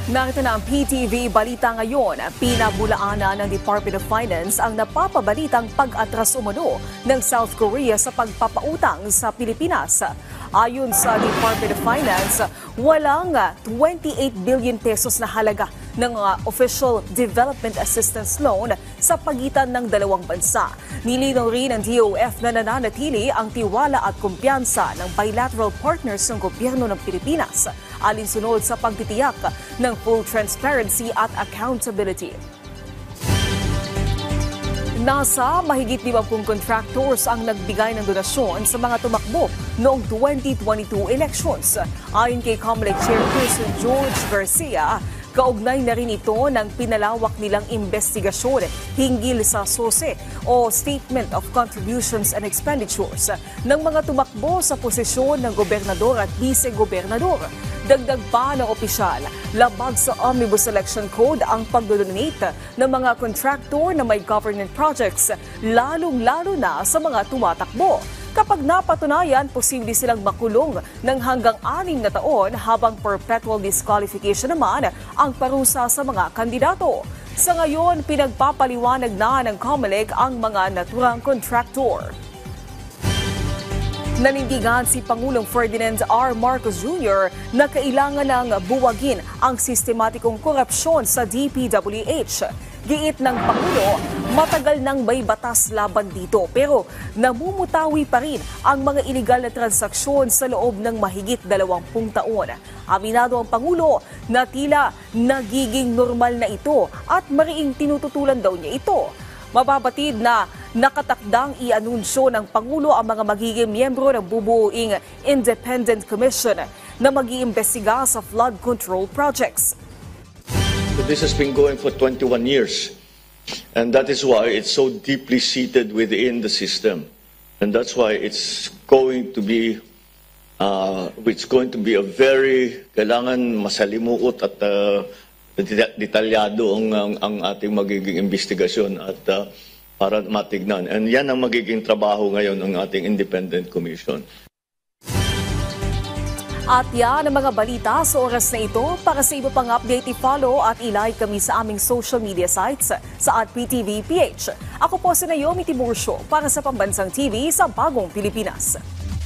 Narito na ang PTV Balita ngayon. Pinabulaanan ng Department of Finance ang napapabalitang pag-atras umano ng South Korea sa pagpapautang sa Pilipinas. Ayon sa Department of Finance, walang 28 billion pesos na halaga ng official development assistance loan sa pagitan ng dalawang bansa. Nilinaw rin ng DOF na nananatili ang tiwala at kumpiyansa ng bilateral partners ng gobyerno ng Pilipinas alinsunod sa pagtitiyak ng full transparency at accountability. Nasa mahigit 50 contractors ang nagbigay ng donasyon sa mga tumakbo noong 2022 elections. Ayon kay COMELEC Chairperson George Garcia, kaugnay na rin ito ng pinalawak nilang investigasyon hinggil sa SOSE o Statement of Contributions and Expenditures ng mga tumakbo sa posisyon ng gobernador at vice-gobernador. Dagdag pa ng opisyal, labag sa Omnibus Election Code ang pagdodonate ng mga contractor na may government projects, lalong-lalo na sa mga tumatakbo. Kapag napatunayan, posible silang makulong ng hanggang 6 na taon habang perpetual disqualification naman ang parusa sa mga kandidato. Sa ngayon, pinagpapaliwanag na ng COMELEC ang mga naturang contractor. Nanindigan si Pangulong Ferdinand R. Marcos Jr. na kailangan ng buwagin ang sistematikong korupsyon sa DPWH. Giit ng Pangulo, matagal nang may batas laban dito pero namumutawi pa rin ang mga iligal na transaksyon sa loob ng mahigit 20 taon. Aminado ang Pangulo na tila nagiging normal na ito at mariing tinututulan daw niya ito. Mababatid na nakatakdang i-anunsyo ng Pangulo ang mga magiging miyembro ng bubuuing Independent Commission na mag-iimbestiga sa flood control projects. This has been going for 21 years, and that is why it's so deeply seated within the system. And that's why it's going to be a very kailangan masalimuot at detalyado ang ating magiging investigasyon at para matignan. And yan ang magiging trabaho ngayon ng ating Independent Commission. At yan ang mga balita sa oras na ito. Para sa iba pang update, i-follow at i-like kami sa aming social media sites sa @PTVPH. Ako po si Naomi Tiburcio para sa Pambansang TV sa Bagong Pilipinas.